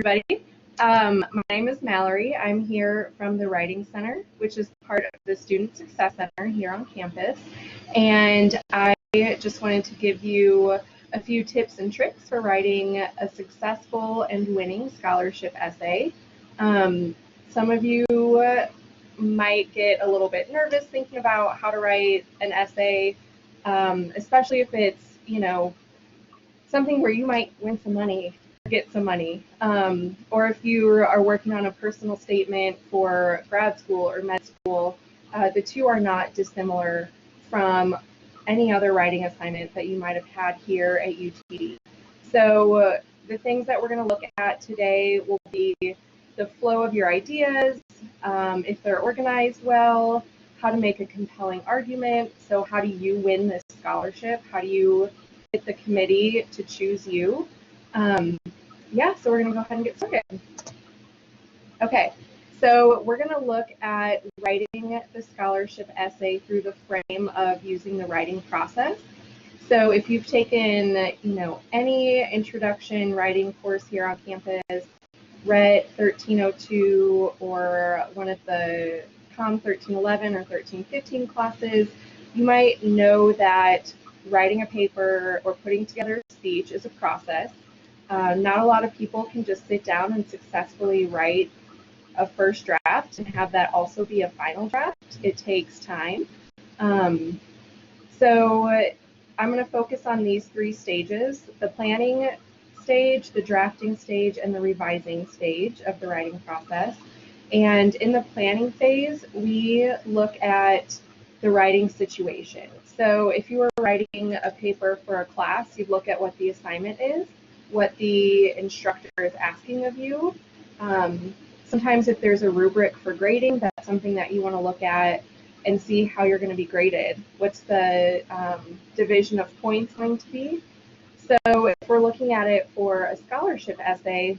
everybody. My name is Mallory. I'm here from the Writing Center, which is part of the Student Success Center here on campus. And I just wanted to give you a few tips and tricks for writing a successful and winning scholarship essay. Some of you might get a little bit nervous thinking about how to write an essay, especially if it's, something where you might win some money, get some money, or if you are working on a personal statement for grad school or med school. The two are not dissimilar from any other writing assignment that you might have had here at UTD. So the things that we're going to look at today will be the flow of your ideas, if they're organized well, how to make a compelling argument. So how do you win this scholarship? How do you get the committee to choose you? So we're going to go ahead and get started. Okay, so we're going to look at writing the scholarship essay through the frame of using the writing process. So if you've taken, any introduction writing course here on campus, read 1302 or one of the COM 1311 or 1315 classes, you might know that writing a paper or putting together a speech is a process. Not a lot of people can just sit down and successfully write a first draft and have that also be a final draft. It takes time. So I'm going to focus on these three stages: the planning stage, the drafting stage, and the revising stage of the writing process. And in the planning phase, we look at the writing situation. So if you were writing a paper for a class, you'd look at what the assignment is, what the instructor is asking of you. Sometimes if there's a rubric for grading, that's something that you want to look at and see how you're going to be graded. What's the division of points going to be? So if we're looking at it for a scholarship essay,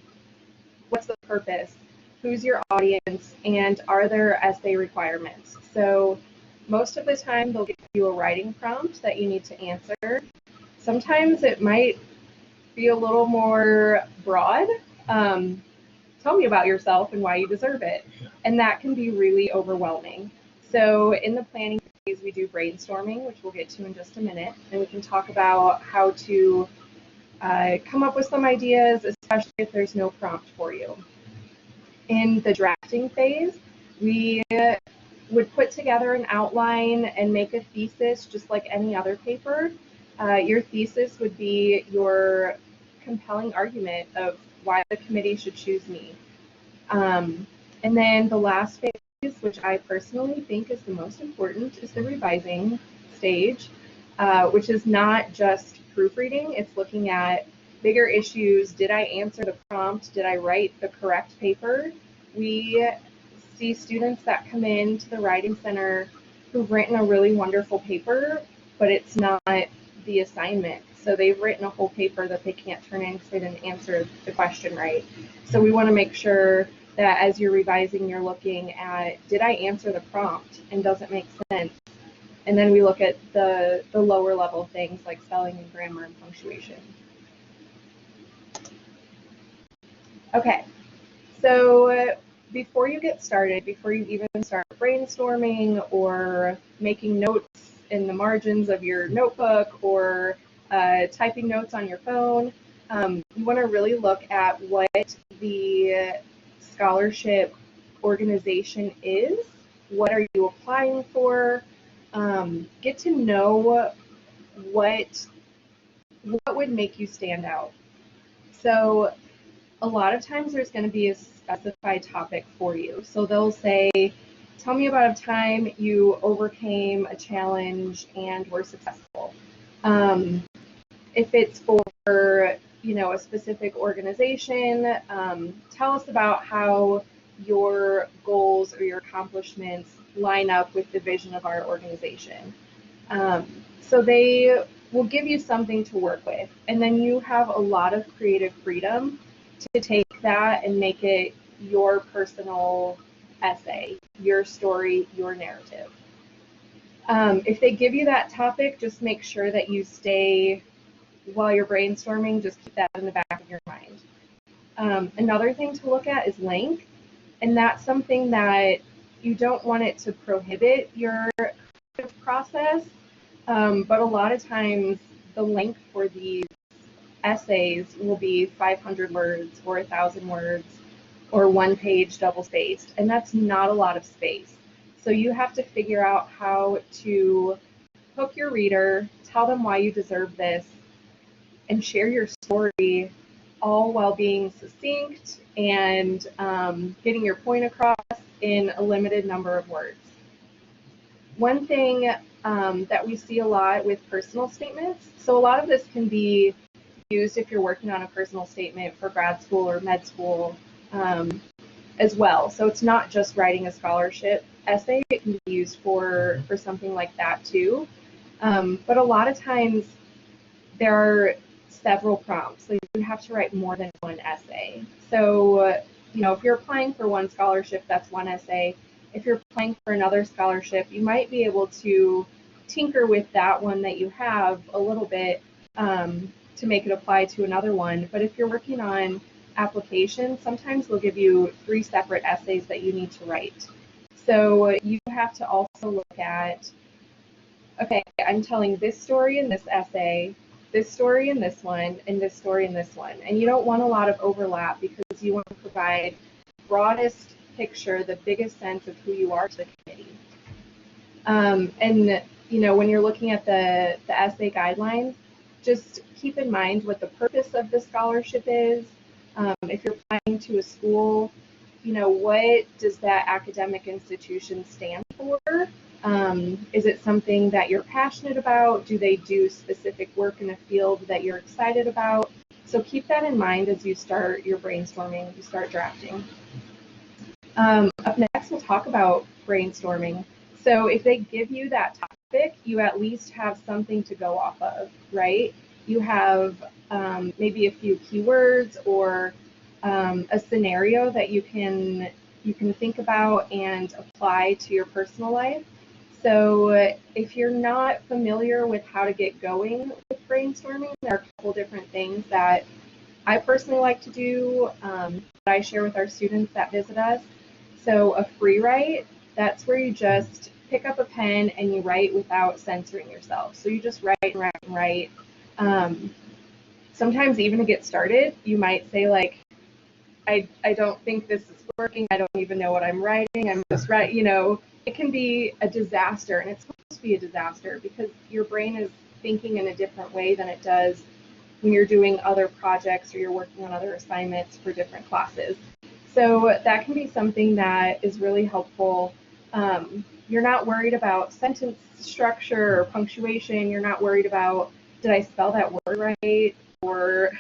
what's the purpose? Who's your audience? And are there essay requirements? So most of the time they'll give you a writing prompt that you need to answer. Sometimes it might be a little more broad. Tell me about yourself and why you deserve it. And that can be really overwhelming. So in the planning phase, we do brainstorming, which we'll get to in just a minute, and we can talk about how to come up with some ideas, especially if there's no prompt for you. In the drafting phase, we would put together an outline and make a thesis just like any other paper. Your thesis would be your compelling argument of why the committee should choose me. And then the last phase, which I personally think is the most important, is the revising stage, which is not just proofreading. It's looking at bigger issues. Did I answer the prompt? Did I write the correct paper? We see students that come into the Writing Center who've written a really wonderful paper, but it's not the assignment. So they've written a whole paper that they can't turn in because they didn't answer the question right. So we want to make sure that as you're revising, you're looking at, did I answer the prompt and does it make sense? And then we look at the lower level things like spelling and grammar and punctuation. Okay, so before you get started, before you even start brainstorming or making notes in the margins of your notebook or typing notes on your phone, you want to really look at what the scholarship organization is. What are you applying for? Get to know what would make you stand out. So a lot of times there's going to be a specified topic for you. So they'll say, tell me about a time you overcame a challenge and were successful. If it's for, a specific organization, tell us about how your goals or your accomplishments line up with the vision of our organization. So they will give you something to work with, and then you have a lot of creative freedom to take that and make it your personal essay, your story, your narrative. If they give you that topic, just make sure that you stay, while you're brainstorming, just keep that in the back of your mind. Another thing to look at is length, and that's something that you don't want it to prohibit your creative process, but a lot of times the length for these essays will be 500 words or 1,000 words or one page double spaced, and that's not a lot of space. So you have to figure out how to hook your reader, tell them why you deserve this, and share your story, all while being succinct and getting your point across in a limited number of words. One thing that we see a lot with personal statements, so a lot of this can be used if you're working on a personal statement for grad school or med school as well. So it's not just writing a scholarship essay, it can be used for something like that too. But a lot of times there are several prompts, so you have to write more than one essay. So, you know, if you're applying for one scholarship, that's one essay. If you're applying for another scholarship, you might be able to tinker with that one that you have a little bit to make it apply to another one. But if you're working on applications, sometimes they'll give you 3 separate essays that you need to write. So you have to also look at, okay, I'm telling this story in this essay, this story in this one, and this story in this one. And you don't want a lot of overlap because you want to provide the broadest picture, the biggest sense of who you are to the committee. And you know, when you're looking at the essay guidelines, just keep in mind what the purpose of the scholarship is. If you're applying to a school, you know, what does that academic institution stand for? Is it something that you're passionate about? Do they do specific work in a field that you're excited about? So keep that in mind as you start your brainstorming, you start drafting. Up next, we'll talk about brainstorming. So if they give you that topic, you at least have something to go off of, right? You have maybe a few keywords or a scenario that you can think about and apply to your personal life. So if you're not familiar with how to get going with brainstorming, there are a couple different things that I personally like to do that I share with our students that visit us. So a free write, that's where you just pick up a pen and you write without censoring yourself. So you just write and write and write. Sometimes even to get started, you might say like, I don't think this is working. I don't even know what I'm writing. I'm just writing, you know, it can be a disaster, and it's supposed to be a disaster because your brain is thinking in a different way than it does when you're doing other projects or you're working on other assignments for different classes. So that can be something that is really helpful. You're not worried about sentence structure or punctuation. You're not worried about, did I spell that word right? Or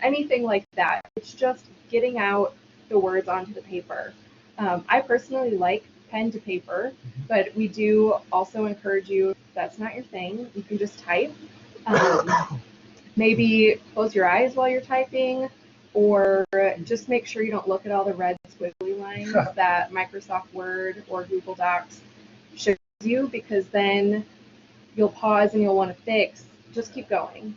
anything like that. It's just getting out the words onto the paper. I personally like pen to paper, but we do also encourage you, if that's not your thing, you can just type. Maybe close your eyes while you're typing, or just make sure you don't look at all the red squiggly lines that Microsoft Word or Google Docs shows you, because then you'll pause and you'll want to fix. Just keep going.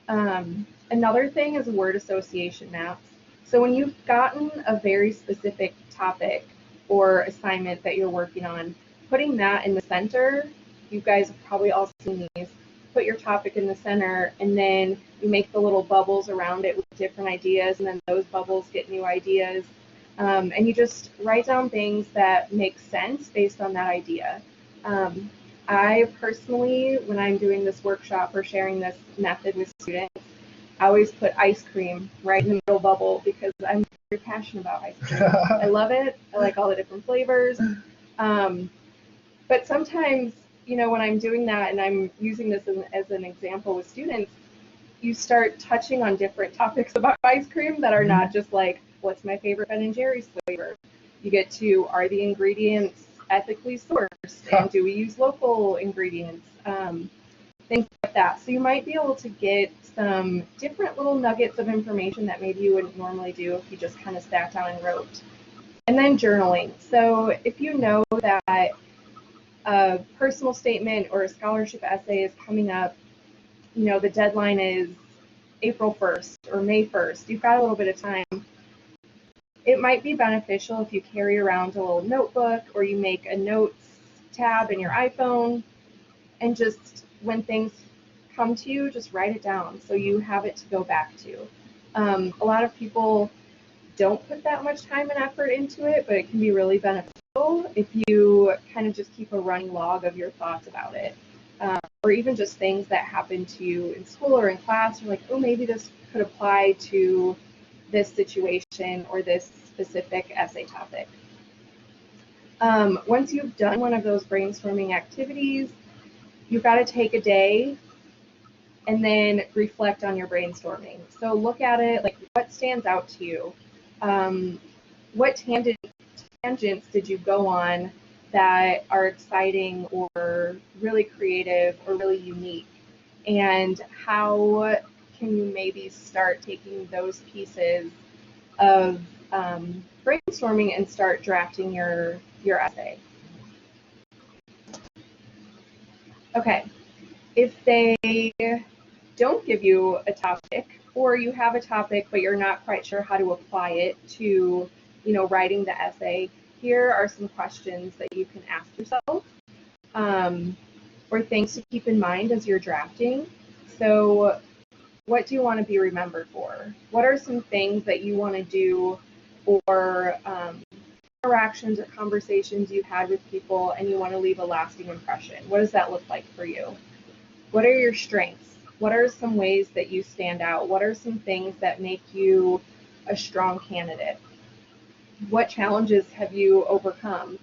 Another thing is word association maps. So when you've gotten a very specific topic or assignment that you're working on, putting that in the center, you guys have probably all seen these, put your topic in the center and then you make the little bubbles around it with different ideas, and then those bubbles get new ideas. And you just write down things that make sense based on that idea. I personally, when I'm doing this workshop or sharing this method with students, I always put ice cream right in the middle bubble because I'm very passionate about ice cream. I love it. I like all the different flavors. But sometimes, you know, when I'm doing that and I'm using this as an example with students, you start touching on different topics about ice cream that are not just like, what's my favorite Ben & Jerry's flavor? You get to, are the ingredients ethically sourced? And do we use local ingredients? Things like that. So you might be able to get some different little nuggets of information that maybe you wouldn't normally do if you just kind of sat down and wrote. And then journaling. So if you know that a personal statement or a scholarship essay is coming up, you know, the deadline is April 1st or May 1st. You've got a little bit of time. It might be beneficial if you carry around a little notebook or you make a notes tab in your iPhone, and just when things come to you, just write it down so you have it to go back to. A lot of people don't put that much time and effort into it, but it can be really beneficial if you kind of just keep a running log of your thoughts about it. Or even just things that happen to you in school or in class. You're like, oh, maybe this could apply to this situation or this specific essay topic. Once you've done one of those brainstorming activities, you've got to take a day and then reflect on your brainstorming. So look at it, like what stands out to you? What tangents did you go on that are exciting or really creative or really unique? And how can you maybe start taking those pieces of brainstorming and start drafting your essay? Okay, if they don't give you a topic, or you have a topic but you're not quite sure how to apply it to, writing the essay, here are some questions that you can ask yourself, or things to keep in mind as you're drafting. So, what do you want to be remembered for? What are some things that you want to do, or interactions or conversations you've had with people and you want to leave a lasting impression? What does that look like for you? What are your strengths? What are some ways that you stand out? What are some things that make you a strong candidate? What challenges have you overcome?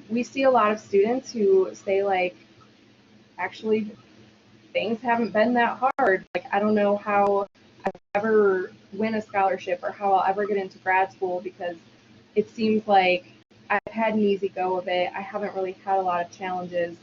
We see a lot of students who say, like, actually, things haven't been that hard. Like, I don't know how I'll ever win a scholarship or how I'll ever get into grad school because it seems like I've had an easy go of it. I haven't really had a lot of challenges.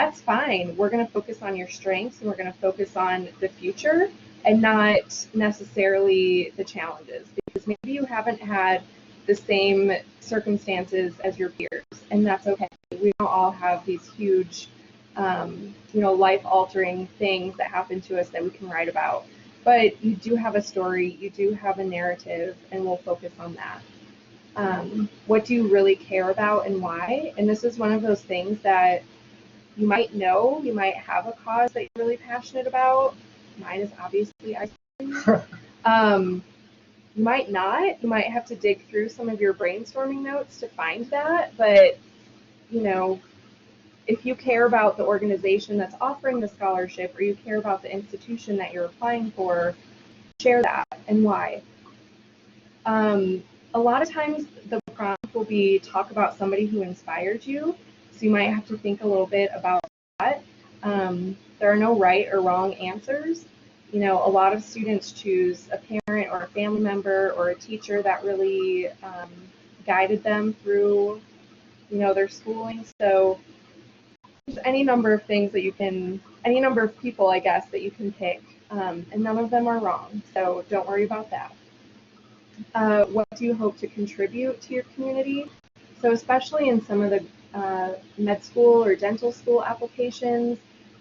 That's fine. We're going to focus on your strengths and we're going to focus on the future and not necessarily the challenges, because maybe you haven't had the same circumstances as your peers, and that's okay. We don't all have these huge, life-altering things that happen to us that we can write about. But you do have a story, you do have a narrative, and we'll focus on that. What do you really care about and why? And this is one of those things that you might know, you might have a cause that you're really passionate about. Mine is obviously ice cream. You might not. You might have to dig through some of your brainstorming notes to find that. But, if you care about the organization that's offering the scholarship or you care about the institution that you're applying for, share that and why. A lot of times the prompt will be talk about somebody who inspired you. So you might have to think a little bit about that. There are no right or wrong answers. A lot of students choose a parent or a family member or a teacher that really guided them through, their schooling. So there's any number of things that any number of people, I guess, that you can pick, and none of them are wrong. So don't worry about that. What do you hope to contribute to your community? So especially in some of the med school or dental school applications,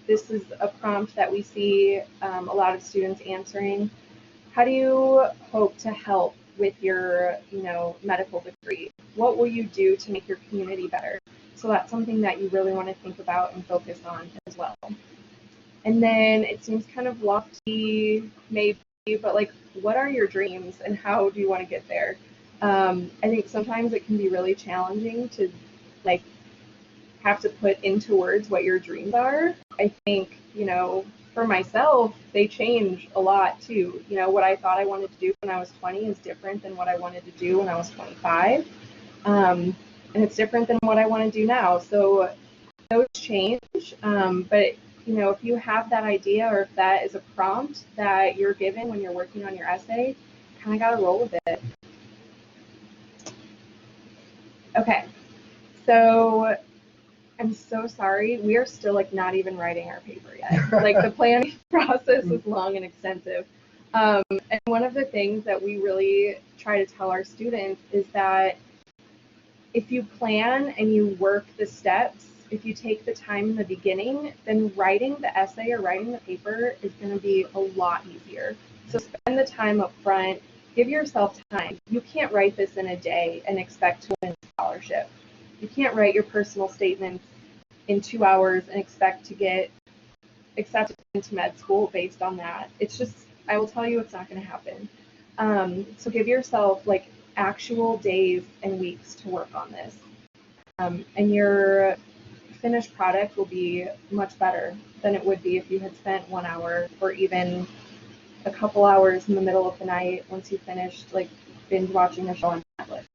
this is a prompt that we see a lot of students answering. How do you hope to help with your, medical degree? What will you do to make your community better? So that's something that you really want to think about and focus on as well. And then it seems kind of lofty, maybe, but like, what are your dreams and how do you want to get there? I think sometimes it can be really challenging to have to put into words what your dreams are. I think, for myself, they change a lot too. What I thought I wanted to do when I was 20 is different than what I wanted to do when I was 25. And it's different than what I want to do now. So those change. But, if you have that idea or if that is a prompt that you're given when you're working on your essay, kind of got to roll with it. Okay. So I'm so sorry. We are still not even writing our paper yet. The planning process is long and extensive. And one of the things that we really try to tell our students is that if you plan and you work the steps if you take the time in the beginning, then writing the essay or writing the paper is going to be a lot easier. So spend the time up front, give yourself time. You can't write this in a day and expect to win a scholarship. You can't write your personal statements in 2 hours and expect to get accepted into med school based on that. It's just, I will tell you, it's not going to happen. So give yourself like actual days and weeks to work on this. And your finished product will be much better than it would be if you had spent 1 hour or even a couple hours in the middle of the night once you finished like binge watching a show on Netflix.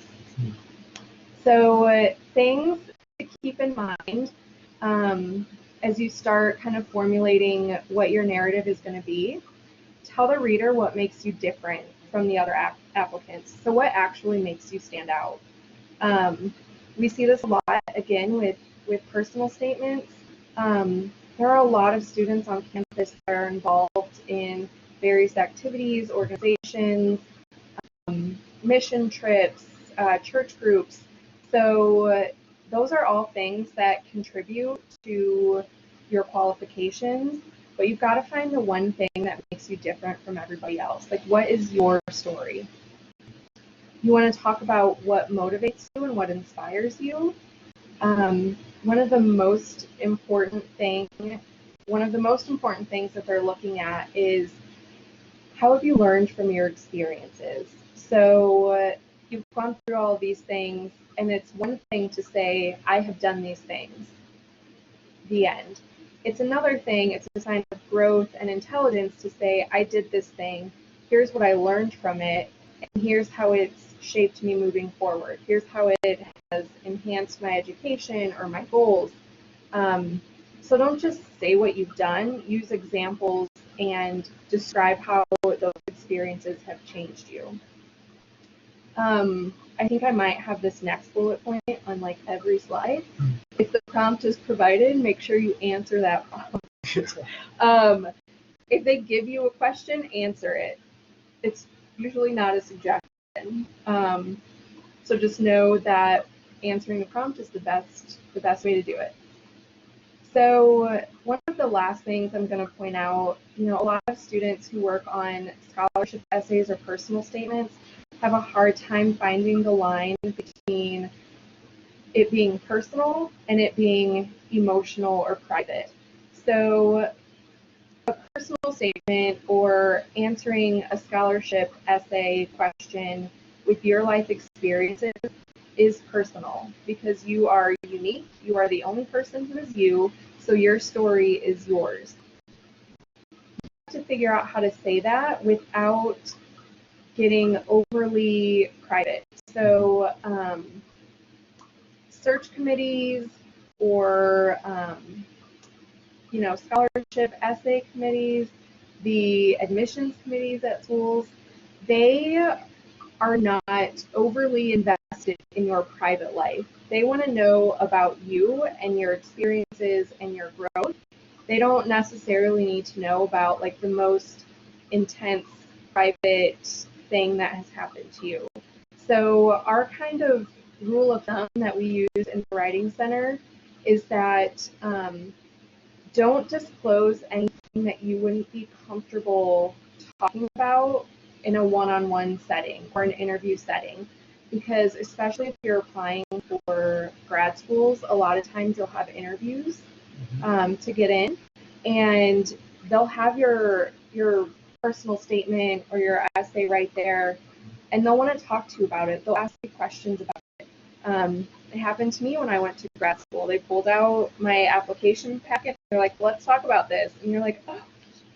So things to keep in mind as you start kind of formulating what your narrative is going to be. Tell the reader what makes you different from the other applicants. So what actually makes you stand out? We see this a lot, again, with personal statements. There are a lot of students on campus that are involved in various activities, organizations, mission trips, church groups. So those are all things that contribute to your qualifications, but you've got to find the one thing that makes you different from everybody else. Like, what is your story? You want to talk about what motivates you and what inspires you. One of the most important things that they're looking at is how have you learned from your experiences? So you've gone through all of these things, and it's one thing to say, I have done these things, the end. It's another thing, it's a sign of growth and intelligence to say, I did this thing, here's what I learned from it, and here's how it's shaped me moving forward. Here's how it has enhanced my education or my goals. So don't just say what you've done, use examples and describe how those experiences have changed you. I think I might have this next bullet point on like every slide. If the prompt is provided, make sure you answer that prompt. If they give you a question, answer it. It's usually not a suggestion. So just know that answering the prompt is the best way to do it. So one of the last things I'm going to point out, a lot of students who work on scholarship essays or personal statements have a hard time finding the line between it being personal and it being emotional or private. So a personal statement or answering a scholarship essay question with your life experiences is personal because you are unique. You are the only person who is you, so your story is yours. You have to figure out how to say that without getting overly private. So search committees or scholarship essay committees, the admissions committees at schools, they are not overly invested in your private life. They want to know about you and your experiences and your growth. They don't necessarily need to know about like the most intense private thing that has happened to you. So our kind of rule of thumb that we use in the Writing Center is that don't disclose anything that you wouldn't be comfortable talking about in a one-on-one setting or an interview setting, because especially if you're applying for grad schools, a lot of times you'll have interviews to get in, and they'll have your personal statement or your essay right there, and they'll want to talk to you about it. They'll ask you questions about it. It happened to me when I went to grad school. They pulled out my application packet. They're like, let's talk about this. And you're like, oh,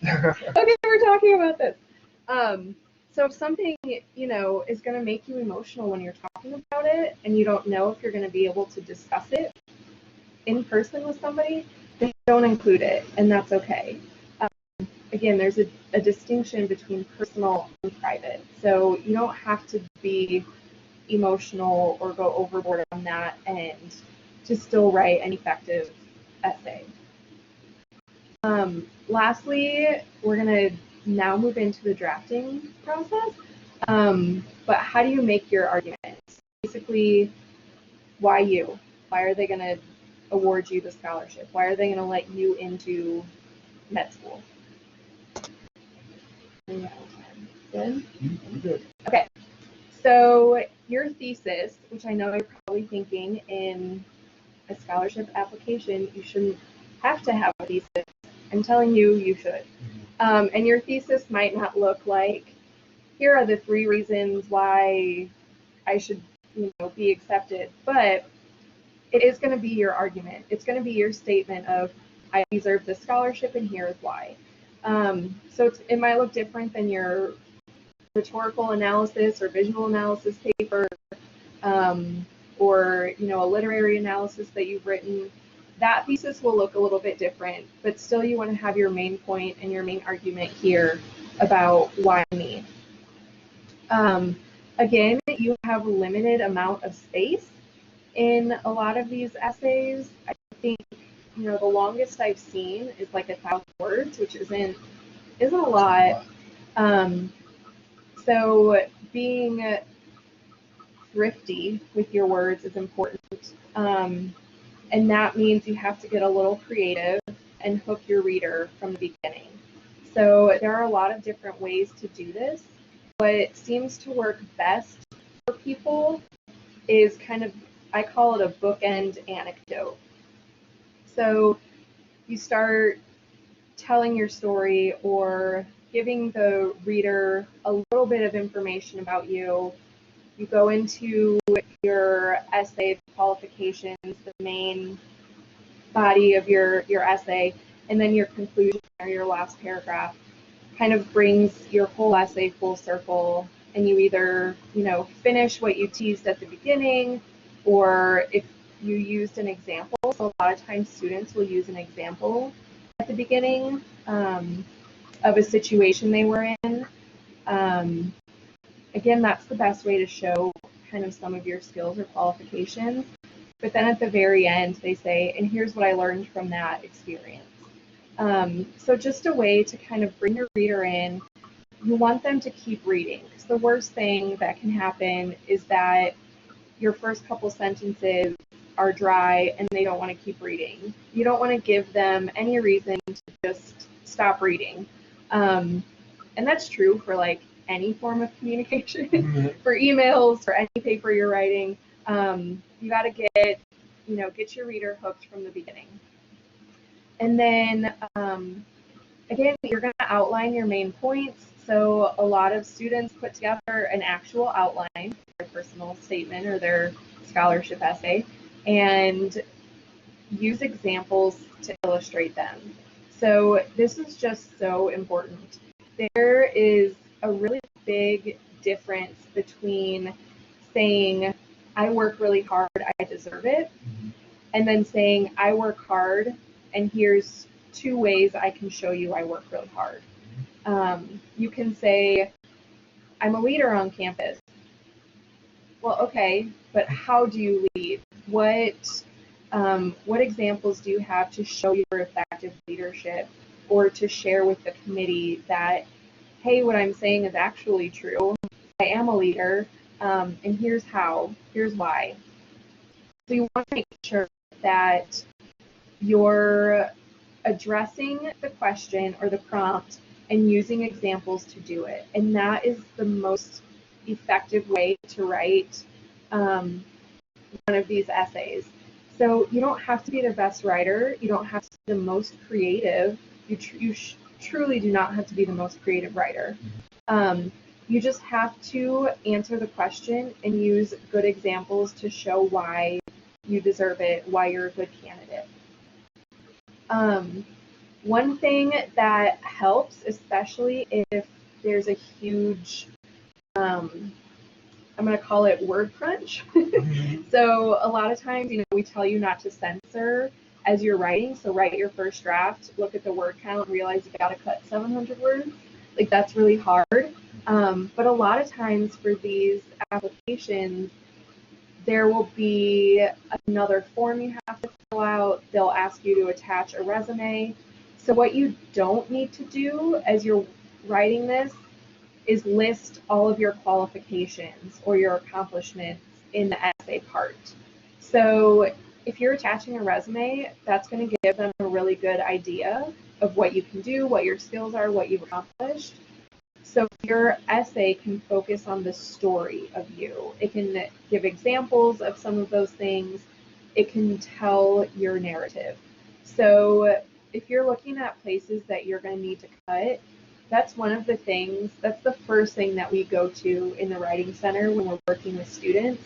okay, we're talking about this. So if something, is going to make you emotional when you're talking about it and you don't know if you're going to be able to discuss it in person with somebody, then don't include it, and that's okay. Again, there's a distinction between personal and private. So you don't have to be emotional or go overboard on that end to still write an effective essay. Lastly, we're going to now move into the drafting process. But how do you make your arguments? Basically, why you? Why are they going to award you the scholarship? Why are they going to let you into med school? Good? I'm good. Okay. So your thesis, which I know you're probably thinking in a scholarship application, you shouldn't have to have a thesis. I'm telling you, you should. And your thesis might not look like, here are the 3 reasons why I should, be accepted, but it is going to be your argument. It's going to be your statement of, I deserve this scholarship and here is why. So it might look different than your rhetorical analysis or visual analysis paper, or a literary analysis that you've written. That thesis will look a little bit different, but still you want to have your main point and your main argument here about why me. Again, you have a limited amount of space in a lot of these essays. I think the longest I've seen is like 1,000 words, which isn't a lot. So being thrifty with your words is important. And that means you have to get a little creative and hook your reader from the beginning. So there are a lot of different ways to do this. What seems to work best for people is I call it a bookend anecdote. So you start telling your story or giving the reader a little bit of information about you. You go into your essay qualifications, the main body of your essay, and then your conclusion or your last paragraph kind of brings your whole essay full circle, and you either finish what you teased at the beginning, or if you used an example. So a lot of times students will use an example at the beginning of a situation they were in. Again, that's the best way to show kind of some of your skills or qualifications. But then at the very end, they say, and here's what I learned from that experience. So just a way to kind of bring your reader in. You want them to keep reading, because the worst thing that can happen is that your first couple sentences are dry and they don't want to keep reading. You don't want to give them any reason to just stop reading. And that's true for like any form of communication, for emails, for any paper you're writing. You got to get your reader hooked from the beginning. And then, again, you're going to outline your main points. So a lot of students put together an actual outline for their personal statement or their scholarship essay and use examples to illustrate them. So this is just so important. There is a really big difference between saying, I work really hard, I deserve it, and then saying, I work hard, and here's 2 ways I can show you I work really hard. You can say, I'm a leader on campus. Well, okay, but how do you lead? What examples do you have to show your effective leadership, or to share with the committee that, hey, what I'm saying is actually true. I am a leader, and here's how, here's why. So you want to make sure that you're addressing the question or the prompt and using examples to do it. And that is the most effective way to write one of these essays. So you don't have to be the best writer. You don't have to be the most creative. You truly do not have to be the most creative writer. You just have to answer the question and use good examples to show why you deserve it, why you're a good candidate. One thing that helps, especially if there's a huge, I'm going to call it word crunch. So a lot of times, we tell you not to censor as you're writing. So write your first draft, look at the word count, and realize you got to cut 700 words. Like, that's really hard. But a lot of times for these applications, there will be another form you have to fill out. They'll ask you to attach a resume. So what you don't need to do as you're writing this is list all of your qualifications or your accomplishments in the essay part. So if you're attaching a resume, that's going to give them a really good idea of what you can do, what your skills are, what you've accomplished. So your essay can focus on the story of you. It can give examples of some of those things. It can tell your narrative. So if you're looking at places that you're going to need to cut, that's one of the things, that's the first thing that we go to in the Writing Center when we're working with students,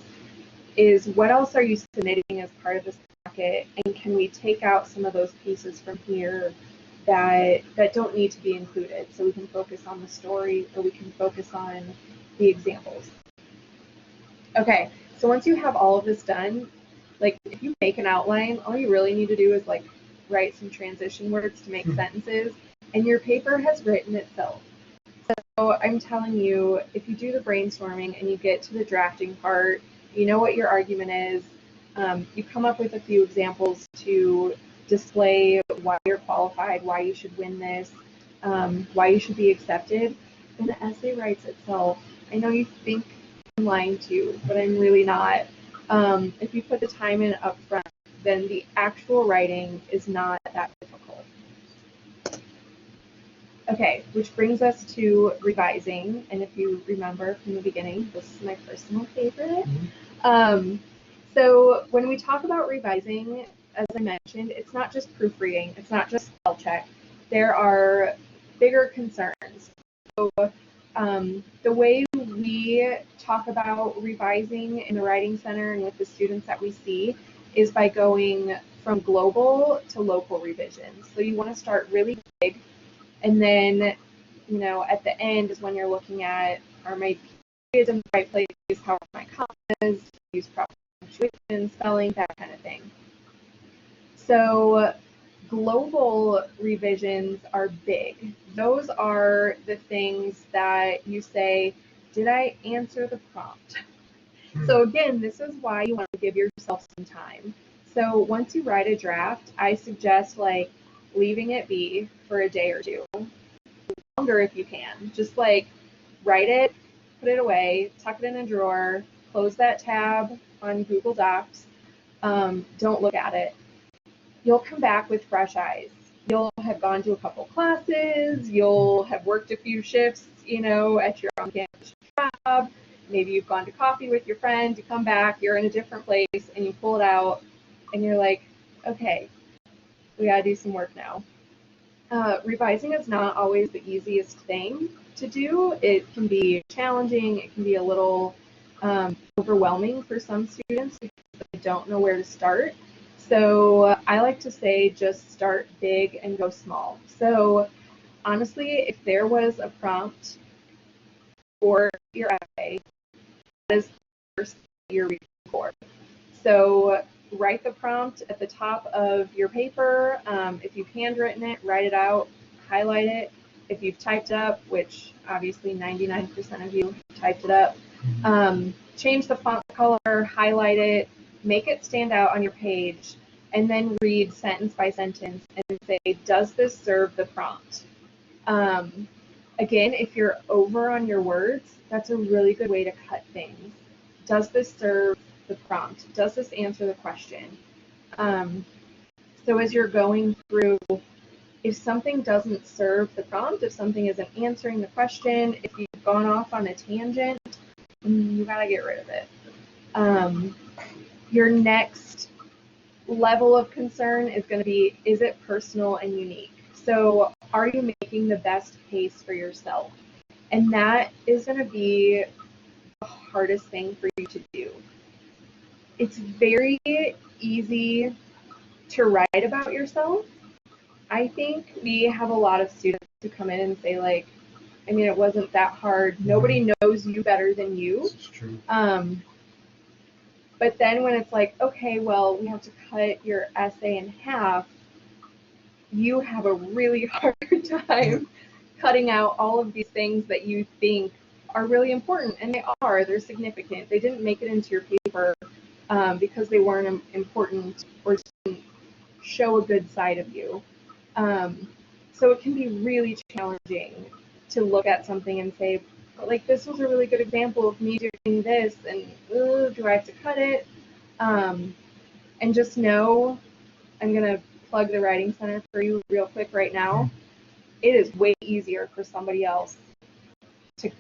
is what else are you submitting as part of this packet, and can we take out some of those pieces from here that don't need to be included, so we can focus on the story, or we can focus on the examples. Okay, so once you have all of this done, like if you make an outline, all you really need to do is like write some transition words to make sentences, and your paper has written itself. So I'm telling you, if you do the brainstorming and you get to the drafting part, you know what your argument is, you come up with a few examples to display why you're qualified, why you should win this, why you should be accepted, and the essay writes itself. I know you think I'm lying to you, but I'm really not. If you put the time in up front, then the actual writing is not that difficult. Okay, which brings us to revising, and if you remember from the beginning, this is my personal favorite. So when we talk about revising, as I mentioned, it's not just proofreading, it's not just spell check. There are bigger concerns. So the way we talk about revising in the Writing Center and with the students that we see is by going from global to local revisions. So you want to start really big, and then, you know, at the end is when you're looking at, are my periods in the right place, how are my commas, use proper punctuation, spelling, that kind of thing. So global revisions are big. Those are the things that you say, did I answer the prompt? So again, this is why you want to give yourself some time. So once you write a draft, I suggest like leaving it be for a day or two, longer if you can. Just like write it, put it away, tuck it in a drawer, close that tab on Google Docs, don't look at it. You'll come back with fresh eyes. You'll have gone to a couple classes, you'll have worked a few shifts, you know, at your on-campus job. Maybe you've gone to coffee with your friends, you come back, you're in a different place, and you pull it out, and you're like, okay, we gotta do some work now. Revising is not always the easiest thing to do. It can be challenging, it can be a little overwhelming for some students because they don't know where to start. So I like to say just start big and go small. So honestly, if there was a prompt for your essay, that is the first thing you're reading for. So write the prompt at the top of your paper. If you've handwritten it, write it out, highlight it. If you've typed up, which obviously 99% of you typed it up, change the font color, highlight it, make it stand out on your page, and then read sentence by sentence and say, does this serve the prompt? Again, if you're over on your words, that's a really good way to cut things. Does this serve the prompt? Does this answer the question? So as you're going through, if something doesn't serve the prompt, if something isn't answering the question, if you've gone off on a tangent, you gotta get rid of it. Your next level of concern is going to be, is it personal and unique? So are you making the best case for yourself? And that is going to be the hardest thing for you to do. It's very easy to write about yourself. I think we have a lot of students who come in and say, like, I mean, it wasn't that hard. Nobody knows you better than you. It's true. But then when it's like, okay, well, we have to cut your essay in half, you have a really hard time cutting out all of these things that you think are really important, and they are. They're significant. They didn't make it into your paper because they weren't important or didn't show a good side of you. So it can be really challenging to look at something and say, like, this was a really good example of me doing this, and do I have to cut it? And just know, I'm going to plug the Writing Center for you real quick right now. It is way easier for somebody else to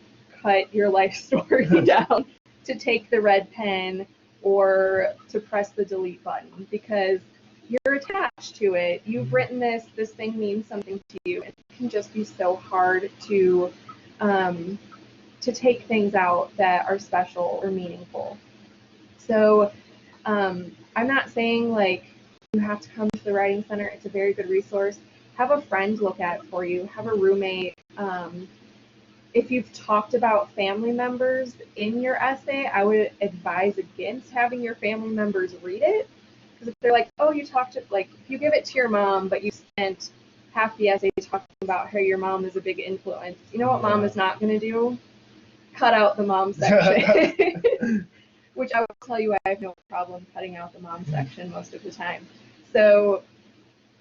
cut your life story down, to take the red pen or to press the delete button, because you're attached to it. You've written this thing means something to you. It can just be so hard to take things out that are special or meaningful. So I'm not saying like you have to come to the Writing Center. It's a very good resource. Have a friend look at it for you. Have a roommate. If you've talked about family members in your essay, I would advise against having your family members read it. Because if they're like, oh, you talked to, like, if you give it to your mom, but you spent half the essay talking about how your mom is a big influence, you know what mom is not going to do? Cut out the mom section. Which I will tell you, I have no problem cutting out the mom section most of the time. So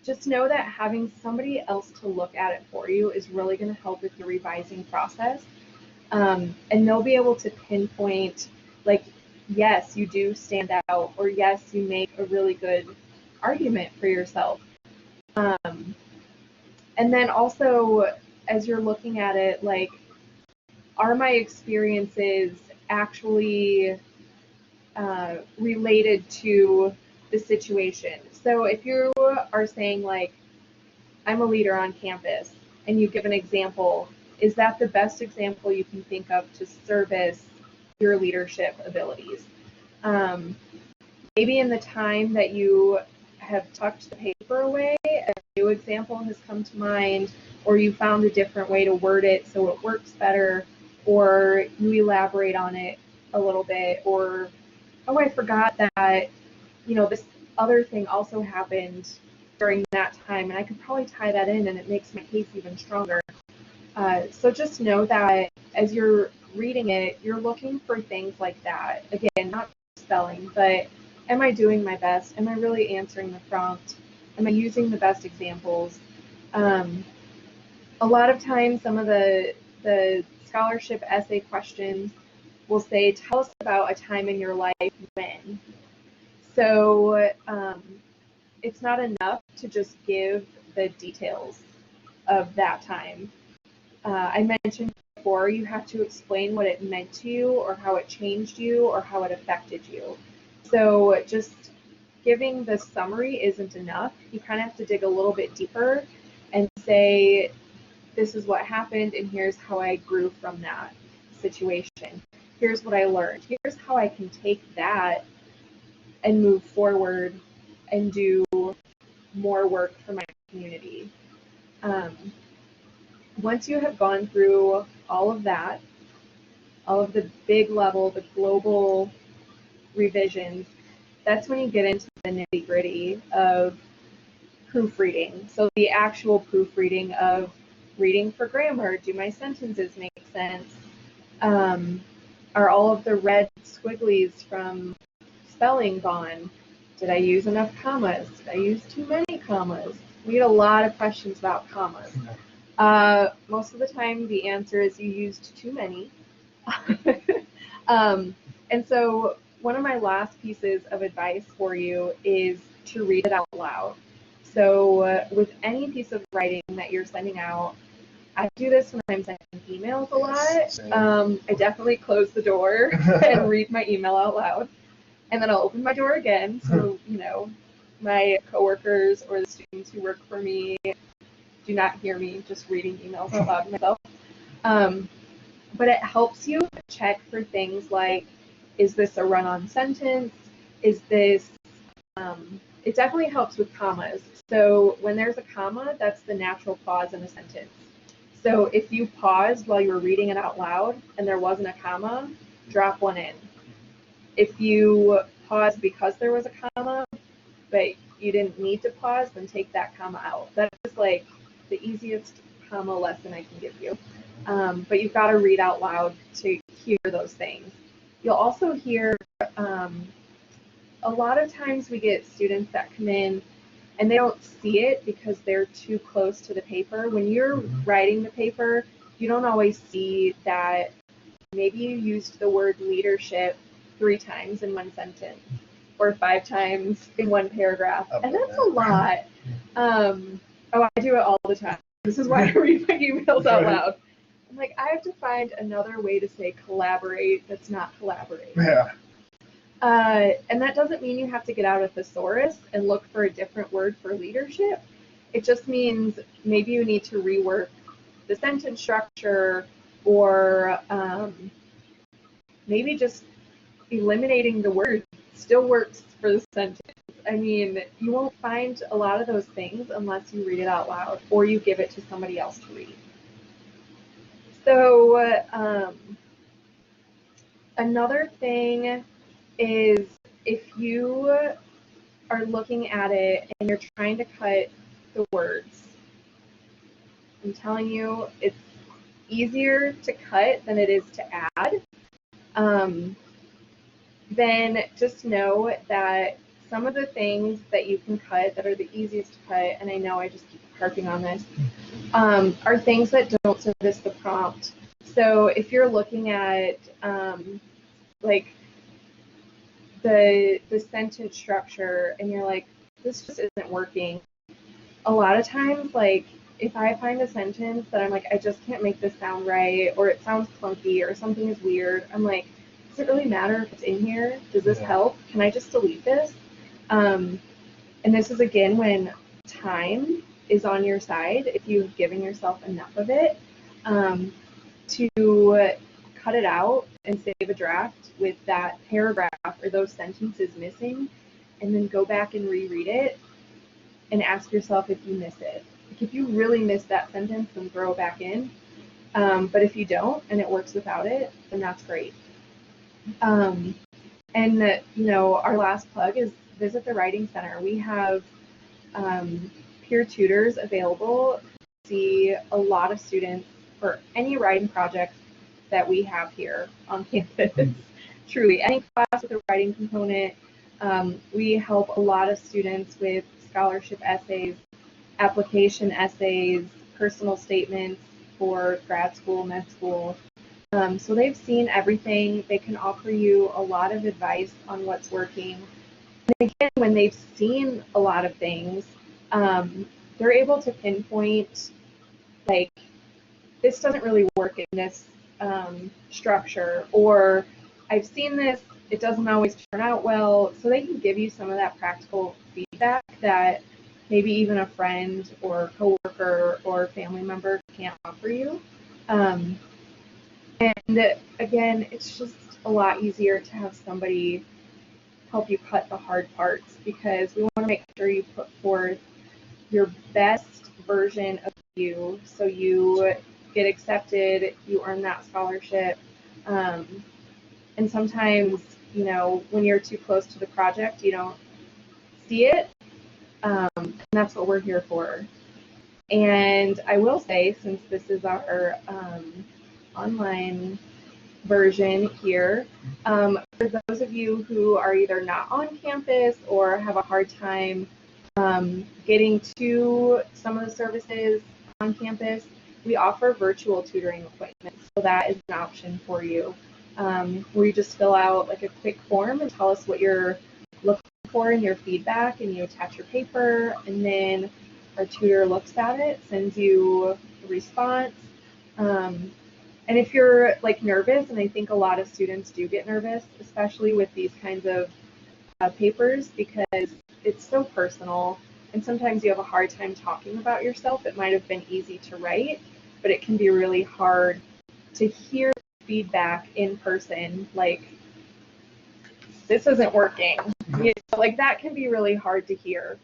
just know that having somebody else to look at it for you is really going to help with your revising process. And they'll be able to pinpoint, like, yes, you do stand out, or yes, you make a really good argument for yourself. And then also, as you're looking at it, like, are my experiences actually related to the situation? So if you are saying, like, I'm a leader on campus, and you give an example, is that the best example you can think of to service your leadership abilities? Maybe in the time that you have tucked the paper away, a new example has come to mind, or you found a different way to word it so it works better, or you elaborate on it a little bit, or, oh, I forgot that, this other thing also happened during that time, and I could probably tie that in, and it makes my case even stronger. So just know that as you're reading it, you're looking for things like that. Again, not spelling, but am I doing my best? Am I really answering the prompt? Am I using the best examples? A lot of times, some of the scholarship essay questions will say, tell us about a time in your life when. So it's not enough to just give the details of that time. I mentioned before, you have to explain what it meant to you, or how it changed you, or how it affected you. So just giving the summary isn't enough. You kind of have to dig a little bit deeper and say, this is what happened, and here's how I grew from that situation. Here's what I learned. Here's how I can take that and move forward and do more work for my community. Once you have gone through all of that, all of the big level, the global revisions, that's when you get into the nitty-gritty of proofreading. So the actual proofreading of reading for grammar. Do my sentences make sense? Are all of the red squigglies from spelling gone? Did I use enough commas? Did I use too many commas? We get a lot of questions about commas. Most of the time, the answer is you used too many. And so one of my last pieces of advice for you is to read it out loud. So with any piece of writing that you're sending out, I do this when I'm sending emails a lot. I definitely close the door and read my email out loud. And then I'll open my door again, so, my coworkers or the students who work for me do not hear me just reading emails out loud myself. But it helps you check for things like, is this a run-on sentence? Is this, it definitely helps with commas. So when there's a comma, that's the natural pause in a sentence. So if you paused while you were reading it out loud and there wasn't a comma, drop one in. If you paused because there was a comma, but you didn't need to pause, then take that comma out. That's like the easiest comma lesson I can give you. But you've got to read out loud to hear those things. You'll also hear, a lot of times we get students that come in and they don't see it because they're too close to the paper. When you're writing the paper, you don't always see that maybe you used the word leadership 3 times in one sentence. or 5 times in one paragraph, I've and done that's a lot. Oh, I do it all the time. This is why I read my emails out loud. I'm like, I have to find another way to say collaborate that's not collaborate. Yeah. And that doesn't mean you have to get out a thesaurus and look for a different word for leadership. It just means maybe you need to rework the sentence structure, or maybe just eliminating the word still works for the sentence. I mean, you won't find a lot of those things unless you read it out loud or you give it to somebody else to read. So another thing is, if you are looking at it and you're trying to cut the words, I'm telling you, it's easier to cut than it is to add. Then just know that some of the things that you can cut that are the easiest to cut, and I know I just keep harping on this, are things that don't service the prompt. So if you're looking at like the sentence structure and you're like, this just isn't working, a lot of times, like, if I find a sentence that I'm like, I just can't make this sound right, or it sounds clunky, or something is weird, I'm like, does it really matter if it's in here? Does this help? Can I just delete this? And this is, again, when time is on your side, if you've given yourself enough of it, to cut it out and save a draft with that paragraph or those sentences missing, and then go back and reread it and ask yourself if you miss it. Like, if you really miss that sentence, then throw it back in. But if you don't and it works without it, then that's great. And our last plug is visit the Writing Center. We have peer tutors available to see a lot of students for any writing project that we have here on campus. Truly, any class with a writing component. We help a lot of students with scholarship essays, application essays, personal statements for grad school, med school. So they've seen everything. They can offer you a lot of advice on what's working. And again, when they've seen a lot of things, they're able to pinpoint, like, this doesn't really work in this structure, or I've seen this, it doesn't always turn out well. So they can give you some of that practical feedback that maybe even a friend or coworker or family member can't offer you. And again, it's just a lot easier to have somebody help you cut the hard parts, because we want to make sure you put forth your best version of you, so you get accepted, you earn that scholarship. And sometimes, when you're too close to the project, you don't see it. And that's what we're here for. And I will say, since this is our online version here, for those of you who are either not on campus or have a hard time getting to some of the services on campus, we offer virtual tutoring appointments. So that is an option for you, where you just fill out like a quick form and tell us what you're looking for in your feedback, and you attach your paper, and then our tutor looks at it, sends you a response. And if you're like nervous, and I think a lot of students do get nervous, especially with these kinds of papers, because it's so personal, and sometimes you have a hard time talking about yourself. It might have been easy to write, but it can be really hard to hear feedback in person, like, this isn't working. Like, that can be really hard to hear.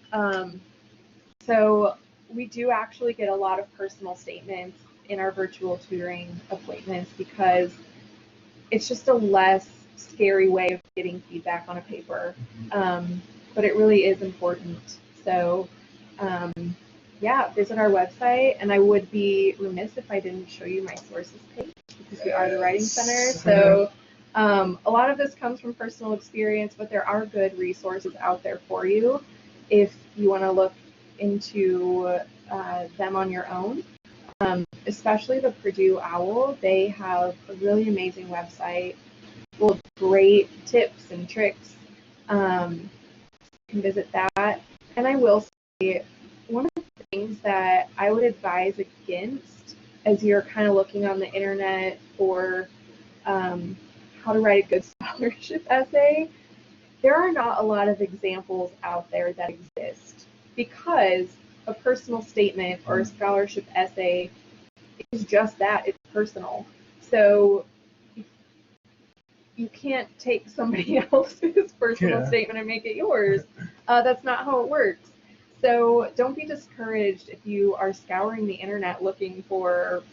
So we do actually get a lot of personal statements in our virtual tutoring appointments, because it's just a less scary way of getting feedback on a paper. But it really is important. So visit our website, and I would be remiss if I didn't show you my sources page, because we are the Writing Center. So a lot of this comes from personal experience, but there are good resources out there for you if you want to look into them on your own. Especially the Purdue OWL, they have a really amazing website full of great tips and tricks You can visit that. And I will say, one of the things that I would advise against as you're kind of looking on the internet for how to write a good scholarship essay, there are not a lot of examples out there that exist, because a personal statement or a scholarship essay is just that, it's personal. So you can't take somebody else's personal statement and make it yours. That's not how it works. So don't be discouraged if you are scouring the internet looking for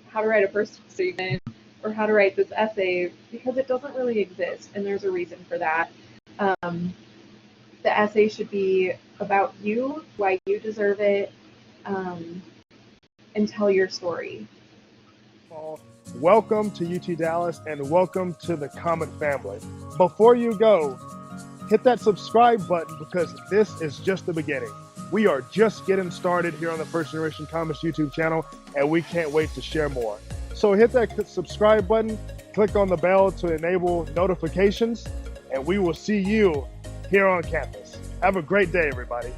how to write a personal statement or how to write this essay, because it doesn't really exist, and there's a reason for that. The essay should be about you, why you deserve it, and tell your story. Welcome to UT Dallas and welcome to the Comet family. Before you go, hit that subscribe button, because this is just the beginning. We are just getting started here on the First Generation Comets YouTube channel, and we can't wait to share more. So hit that subscribe button, click on the bell to enable notifications, and we will see you here on campus. Have a great day, everybody.